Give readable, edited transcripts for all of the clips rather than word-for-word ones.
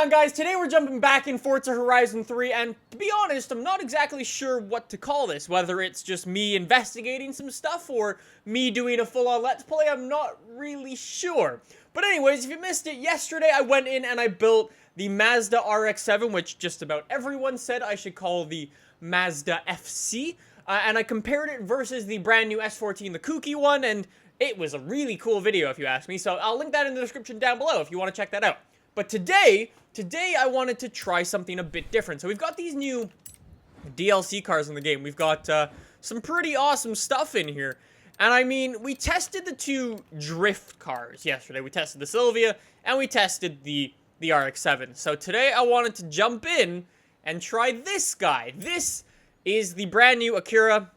on, guys? Today we're jumping back in Forza Horizon 3, and to be honest, I'm not exactly sure what to call this. Whether it's just me investigating some stuff or me doing a full-on Let's Play, I'm not really sure. But anyways, if you missed it, yesterday I went in and I built the Mazda RX-7, which just about everyone said I should call the Mazda FC, and I compared it versus the brand new S14, the kooky one, and it was a really cool video if you ask me, so I'll link that in the description down below if you want to check that out. But today I wanted to try something a bit different. So we've got these new DLC cars in the game. We've got some pretty awesome stuff in here. And I mean, we tested the two drift cars yesterday. We tested the Sylvia and we tested the RX-7. So today I wanted to jump in and try this guy. This is the brand new ACURA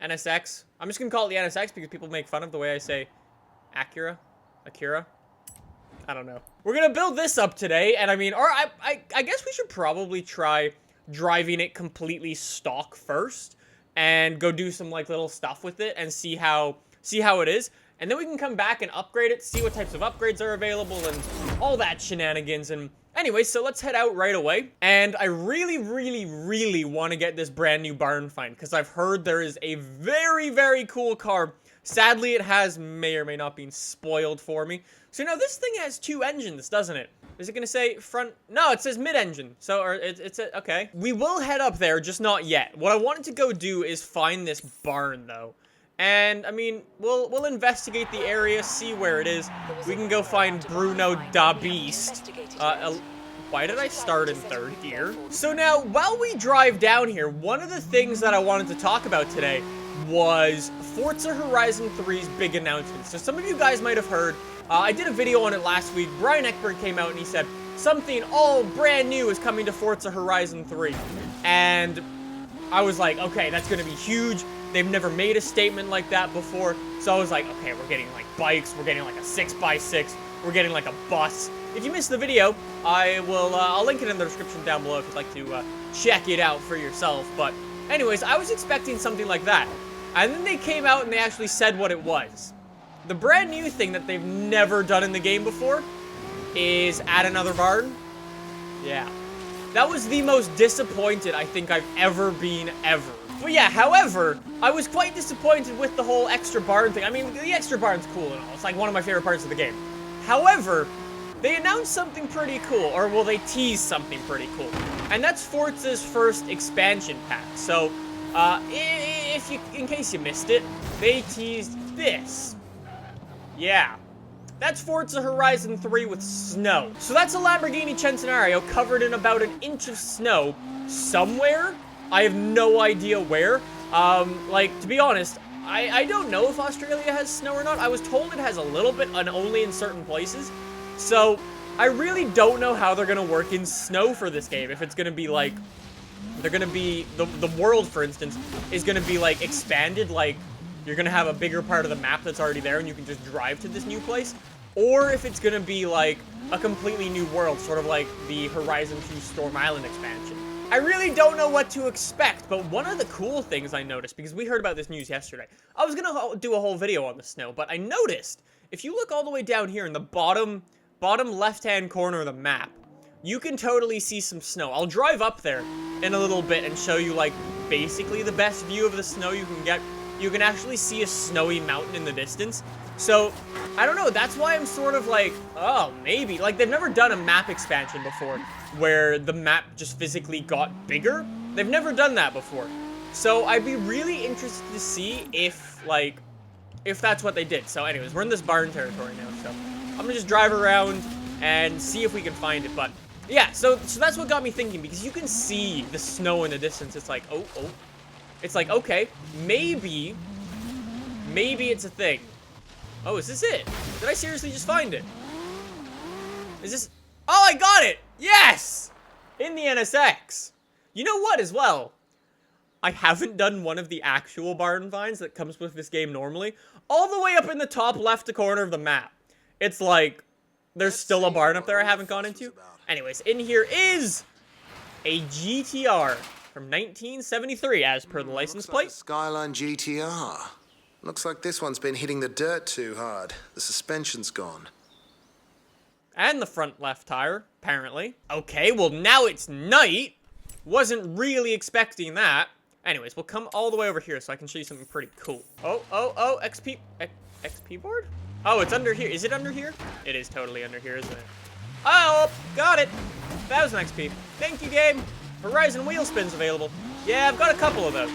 NSX. I'm just going to call it the NSX because people make fun of the way I say ACURA. I don't know. We're gonna build this up today, and I mean, or I guess we should probably try driving it completely stock first, and go do some like little stuff with it, and see how it is, and then we can come back and upgrade it, see what types of upgrades are available, and all that shenanigans. And anyway, so let's head out right away. And I really want to get this brand new barn find, because I've heard there is a very cool car. Sadly, it may or may not been spoiled for me. So now this thing has two engines, doesn't it? Is it going to say front? No, it says mid-engine. So, or okay. We will head up there, just not yet. What I wanted to go do is find this barn, though. And, I mean, we'll investigate the area, see where it is. We can go find Bruno da Beast. Why did I start in third gear? So now, while we drive down here, one of the things that I wanted to talk about today was Forza Horizon 3's big announcement. So some of you guys might have heard, I did a video on it last week. Brian Eckberg came out and he said, something all brand new is coming to Forza Horizon 3. And I was like, okay, that's going to be huge. They've never made a statement like that before. So I was like, okay, we're getting like bikes, we're getting like a 6x6, we're getting like a bus. If you missed the video, I'll link it in the description down below if you'd like to check it out for yourself. But anyways, I was expecting something like that. And then they came out and they actually said what it was. The brand new thing that they've never done in the game before is add another barn. Yeah. That was the most disappointed I think I've ever been, ever. But yeah, however, I was quite disappointed with the whole extra barn thing. I mean, the extra barn's cool and all. It's like one of my favorite parts of the game. However, they announced something pretty cool, or well, they teased something pretty cool. And that's Forza's first expansion pack. So, in case you missed it, they teased this. Yeah. That's Forza Horizon 3 with snow. So that's a Lamborghini Centenario covered in about an inch of snow somewhere. I have no idea where. Like, to be honest, I don't know if Australia has snow or not. I was told it has a little bit, and only in certain places. So, I really don't know how they're gonna work in snow for this game. If it's gonna be like, they're gonna be, the world, for instance, is gonna be like expanded, like you're gonna have a bigger part of the map that's already there and you can just drive to this new place. Or if it's gonna be like a completely new world, sort of like the Horizon 2 Storm Island expansion. I really don't know what to expect, but one of the cool things I noticed, because we heard about this news yesterday, I was gonna do a whole video on the snow, but I noticed, if you look all the way down here in the bottom left-hand corner of the map, you can totally see some snow. I'll drive up there in a little bit and show you, like, basically the best view of the snow you can get. You can actually see a snowy mountain in the distance. So, I don't know, that's why I'm sort of like, oh, maybe. Like, they've never done a map expansion before where the map just physically got bigger. They've never done that before. So, I'd be really interested to see if that's what they did. So, anyways, we're in this barn territory now, so I'm gonna just drive around and see if we can find it. But yeah, so that's what got me thinking, because you can see the snow in the distance. It's like, oh. It's like, okay, maybe it's a thing. Oh, is this it? Did I seriously just find it? Is this? Oh, I got it! Yes! In the NSX. You know what, as well? I haven't done one of the actual barn finds that comes with this game normally. All the way up in the top left corner of the map. It's like, there's still a barn up there I haven't gone into. Anyways, in here is a GTR from 1973, as per the license plate. Like a Skyline GTR. Looks like this one's been hitting the dirt too hard. The suspension's gone. And the front left tire, apparently. Okay, well, now it's night. Wasn't really expecting that. Anyways, we'll come all the way over here so I can show you something pretty cool. Oh, XP board? Oh, it's under here. Is it under here? It is totally under here, isn't it? Oh, got it. 1,000 XP. Thank you, game. Horizon wheel spins available. Yeah, I've got a couple of those.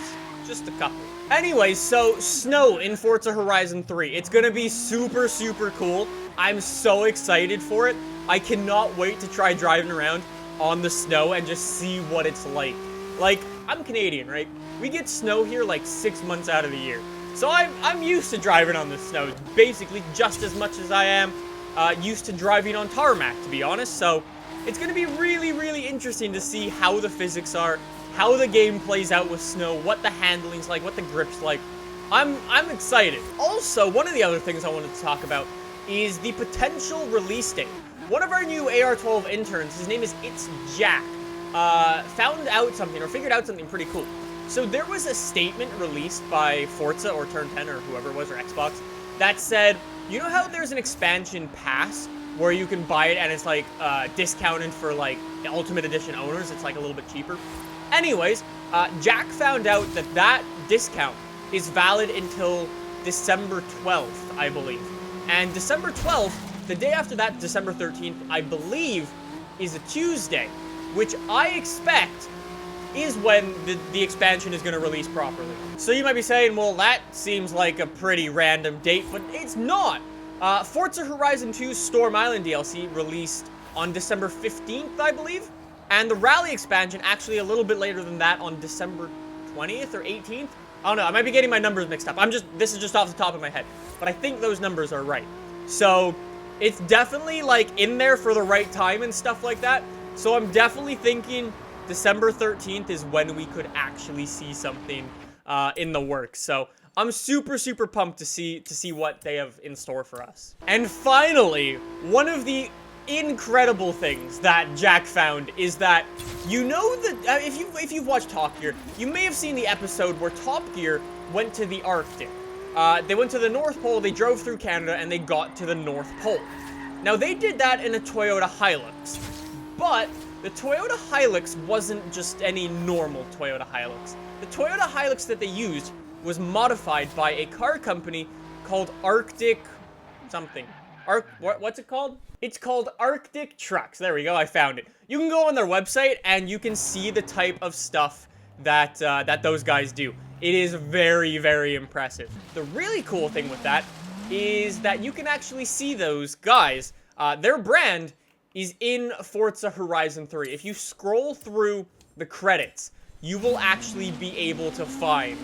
Just a couple. Anyways, so snow in Forza Horizon 3. It's gonna be super, super cool. I'm so excited for it. I cannot wait to try driving around on the snow and just see what it's like. Like, I'm Canadian, right? We get snow here like 6 months out of the year. So I'm used to driving on the snow, basically just as much as I am used to driving on tarmac, to be honest. So it's going to be really, really interesting to see how the physics are, how the game plays out with snow, what the handling's like, what the grip's like. I'm excited. Also, one of the other things I wanted to talk about is the potential release date. One of our new AR12 interns, his name is It's Jack, found out something, or figured out something pretty cool. So there was a statement released by Forza, or Turn 10, or whoever it was, or Xbox, that said, you know how there's an expansion pass where you can buy it and it's like discounted for like the Ultimate Edition owners? It's like a little bit cheaper. Anyways, Jack found out that that discount is valid until December 12th, I believe. And December 12th, the day after that, December 13th, I believe, is a Tuesday, which I expect is when the expansion is going to release properly. So you might be saying, well, that seems like a pretty random date, but it's not. Forza Horizon 2 Storm Island DLC released on December 15th, I believe, and the Rally expansion actually a little bit later than that on December 20th or 18th. I don't know, I might be getting my numbers mixed up. This is just off the top of my head, but I think those numbers are right. So it's definitely like in there for the right time and stuff like that. So I'm definitely thinking December 13th is when we could actually see something in the works. So I'm super, super pumped to see what they have in store for us. And finally, one of the incredible things that Jack found is that, you know, that if you've watched Top Gear, you may have seen the episode where Top Gear went to the Arctic. They went to the North Pole, they drove through Canada, and they got to the North Pole. Now, they did that in a Toyota Hilux, but the Toyota Hilux wasn't just any normal Toyota Hilux. The Toyota Hilux that they used was modified by a car company called Arctic something. What's it called? It's called Arctic Trucks. There we go, I found it. You can go on their website and you can see the type of stuff that that those guys do. It is very, very impressive. The really cool thing with that is that you can actually see those guys. Their brand is in Forza Horizon 3. If you scroll through the credits, you will actually be able to find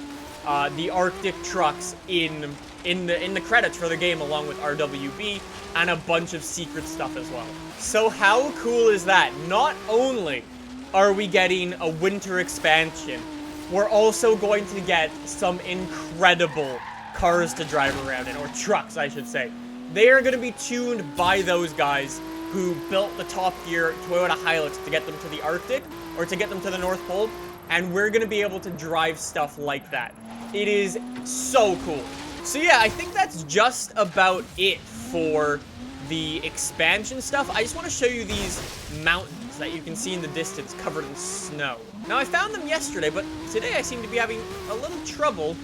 the Arctic trucks in the credits for the game, along with RWB and a bunch of secret stuff as well. So how cool is that? Not only are we getting a winter expansion, we're also going to get some incredible cars to drive around in, or trucks, I should say. They are going to be tuned by those guys who built the Top Gear Toyota Hilux to get them to the Arctic, or to get them to the North Pole, and we're going to be able to drive stuff like that. It is so cool. So yeah, I think that's just about it for the expansion stuff. I just want to show you these mountains that you can see in the distance covered in snow. Now, I found them yesterday, but today I seem to be having a little trouble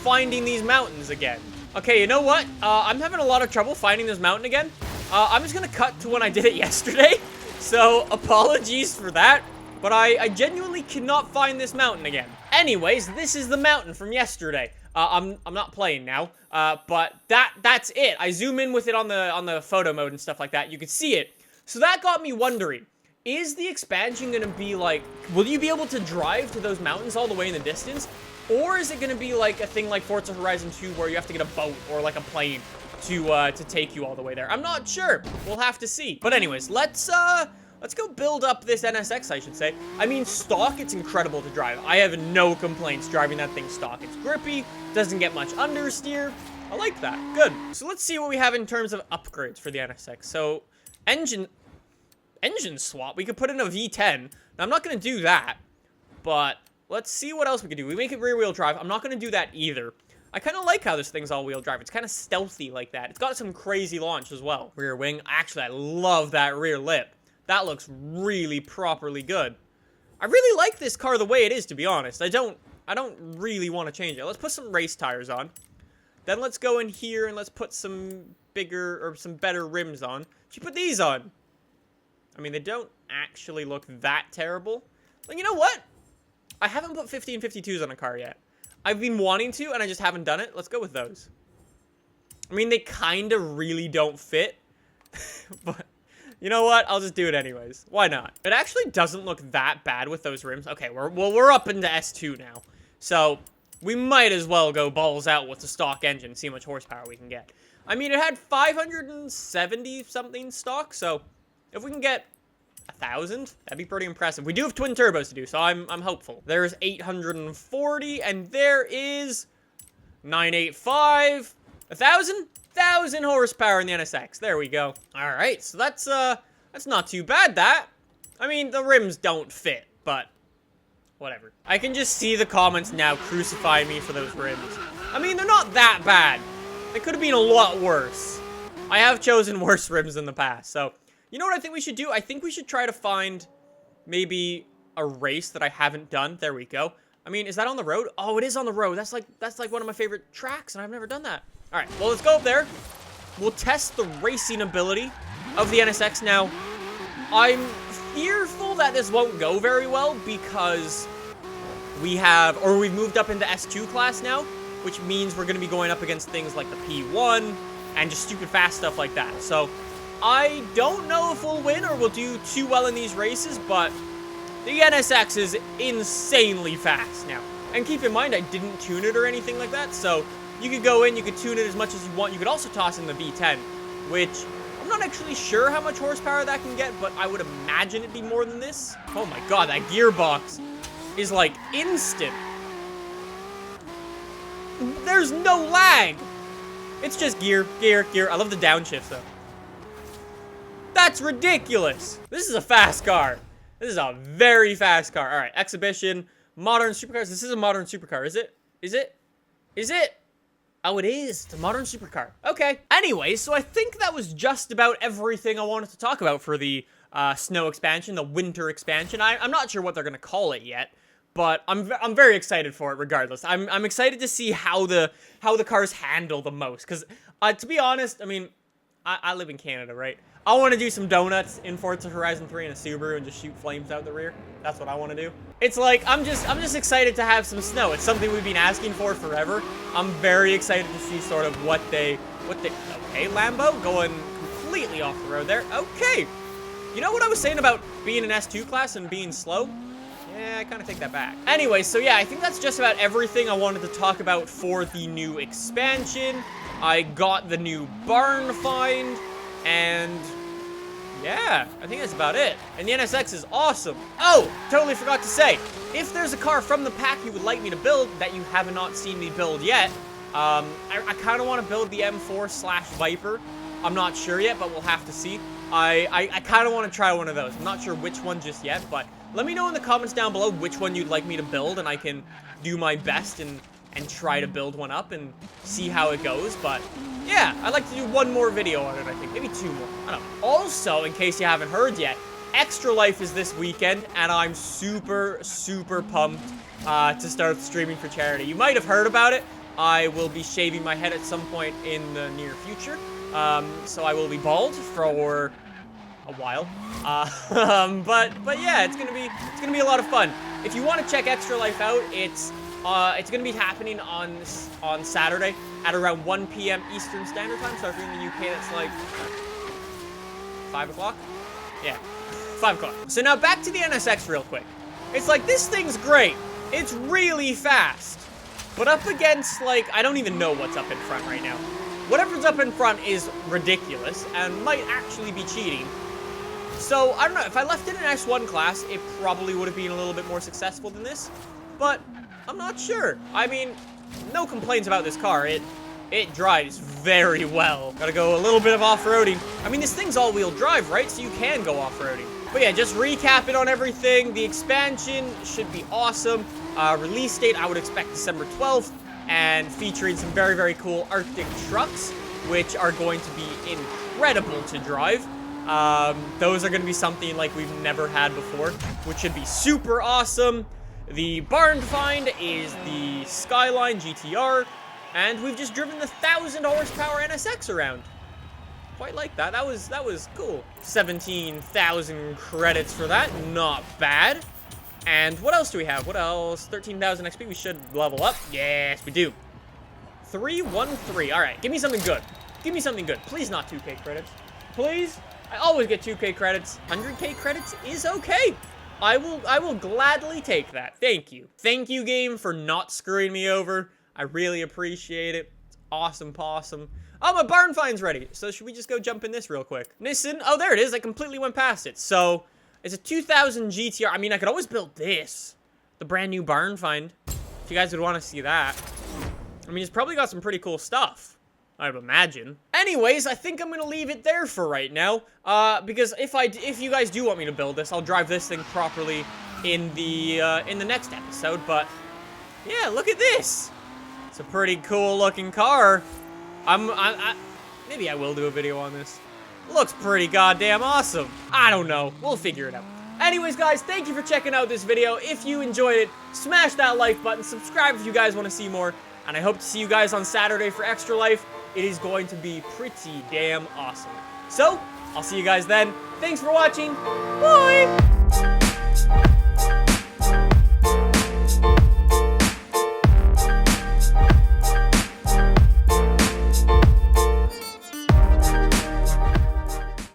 finding these mountains again. Okay, you know what? I'm having a lot of trouble finding this mountain again. I'm just going to cut to when I did it yesterday. So, apologies for that. But I genuinely cannot find this mountain again. Anyways, this is the mountain from yesterday. I'm not playing now, but that's it. I zoom in with it on the photo mode and stuff like that. You can see it. So that got me wondering, is the expansion going to be like, will you be able to drive to those mountains all the way in the distance? Or is it going to be like a thing like Forza Horizon 2 where you have to get a boat or like a plane to take you all the way there? I'm not sure. We'll have to see. But anyways, let's go build up this NSX, I should say. I mean, stock, it's incredible to drive. I have no complaints driving that thing stock. It's grippy, doesn't get much understeer. I like that. Good. So let's see what we have in terms of upgrades for the NSX. So, engine swap. We could put in a V10. Now, I'm not going to do that, but let's see what else we can do. We make it rear-wheel drive. I'm not going to do that either. I kind of like how this thing's all-wheel drive. It's kind of stealthy like that. It's got some crazy launch as well. Rear wing. Actually, I love that rear lip. That looks really properly good. I really like this car the way it is, to be honest. I don't really want to change it. Let's put some race tires on. Then let's go in here and let's put some bigger or some better rims on. Should put these on. I mean, they don't actually look that terrible. But you know what? I haven't put 50 and 52s on a car yet. I've been wanting to, and I just haven't done it. Let's go with those. I mean, they kind of really don't fit. But you know what? I'll just do it anyways. Why not? It actually doesn't look that bad with those rims. Okay, we're up into S2 now. So we might as well go balls out with the stock engine, see how much horsepower we can get. I mean, it had 570-something stock, so if we can get 1,000, that'd be pretty impressive. We do have twin turbos to do, so I'm hopeful. There's 840, and there is 985, 1,000 horsepower in the NSX. There we go. All right, so that's not too bad. That, I mean, the rims don't fit, but whatever. I can just see the comments now crucifying me for those rims. I mean, they're not that bad. They could have been a lot worse. I have chosen worse rims in the past, so you know what I think we should do? I think we should try to find maybe a race that I haven't done. There we go. I mean, is that on the road? Oh, it is on the road. That's like one of my favorite tracks, and I've never done that. All right, well, let's go up there. We'll test the racing ability of the NSX. Now, I'm fearful that this won't go very well because we've moved up into S2 class now, which means we're going to be going up against things like the P1 and just stupid fast stuff like that. So I don't know if we'll win or we'll do too well in these races, but the NSX is insanely fast now. And keep in mind, I didn't tune it or anything like that, so you could go in, you could tune it as much as you want. You could also toss in the V10, which I'm not actually sure how much horsepower that can get, but I would imagine it'd be more than this. Oh my god, that gearbox is like instant. There's no lag. It's just gear, gear, gear. I love the downshift though. That's ridiculous. This is a fast car. This is a very fast car. All right, exhibition, modern supercars. This is a modern supercar, is it? Is it? Is it? Oh, it is. It's a modern supercar. Okay. Anyway, so I think that was just about everything I wanted to talk about for the snow expansion, the winter expansion. I'm not sure what they're going to call it yet, but I'm very excited for it regardless. I'm excited to see how the cars handle the most. Because to be honest, I mean, I live in Canada, right? I want to do some donuts in Forza Horizon 3 in a Subaru and just shoot flames out the rear. That's what I want to do. It's like, I'm just excited to have some snow. It's something we've been asking for forever. I'm very excited to see sort of what they, okay, Lambo going completely off the road there. Okay. You know what I was saying about being an S2 class and being slow? Yeah, I kind of take that back. Anyway, so yeah, I think that's just about everything I wanted to talk about for the new expansion. I got the new barn find. And yeah, I think that's about it. And the NSX is awesome. Oh, totally forgot to say, if there's a car from the pack you would like me to build that you have not seen me build yet, I kind of want to build the M4/Viper. I'm not sure yet, but we'll have to see. I kind of want to try one of those. I'm not sure which one just yet, but let me know in the comments down below which one you'd like me to build, and I can do my best and try to build one up and see how it goes. But yeah, I'd like to do one more video on it, I think. Maybe two more. I don't know. Also, in case you haven't heard yet, Extra Life is this weekend, and I'm super, super pumped to start streaming for charity. You might have heard about it. I will be shaving my head at some point in the near future. So I will be bald for a while. But yeah, it's gonna be a lot of fun. If you want to check Extra Life out, it's gonna be happening on Saturday at around 1 p.m. Eastern Standard Time. So if you're in the UK, that's like 5 o'clock. Yeah, 5 o'clock. So now back to the NSX real quick. It's like, this thing's great. It's really fast. But up against, like, I don't even know what's up in front right now. Whatever's up in front is ridiculous and might actually be cheating. So, I don't know. If I left it in S1 class, it probably would have been a little bit more successful than this. But I'm not sure. I mean, no complaints about this car. It drives very well. Gotta go a little bit of off-roading. I mean, this thing's all-wheel drive, right? So you can go off-roading. But yeah, just recapping on everything. The expansion should be awesome. Release date, I would expect December 12th. and featuring some very, very cool Arctic trucks, which are going to be incredible to drive. Those are going to be something like we've never had before, which should be super awesome. The barn find is the Skyline GTR, and we've just driven the 1,000 horsepower NSX around. Quite like that. That was cool. 17,000 credits for that. Not bad. And what else do we have? What else? 13,000 XP. We should level up. Yes, we do. 313. All right, give me something good. Give me something good. Please not 2K credits. Please. I always get 2K credits. 100K credits is okay. I will gladly take that. Thank you. Thank you, game, for not screwing me over. I really appreciate it. It's awesome possum. Oh, my barn find's ready. So should we just go jump in this real quick? Nissan. Oh, there it is. I completely went past it. So it's a 2000 GTR. I mean, I could always build this. The brand new barn find. If you guys would want to see that. I mean, it's probably got some pretty cool stuff, I'd imagine. Anyways, I think I'm going to leave it there for right now. Because if you guys do want me to build this, I'll drive this thing properly in the next episode. But yeah, look at this. It's a pretty cool looking car. Maybe I will do a video on this. Looks pretty goddamn awesome. I don't know. We'll figure it out. Anyways, guys, thank you for checking out this video. If you enjoyed it, smash that like button. Subscribe if you guys want to see more. And I hope to see you guys on Saturday for Extra Life. It is going to be pretty damn awesome. So, I'll see you guys then. Thanks for watching. Bye!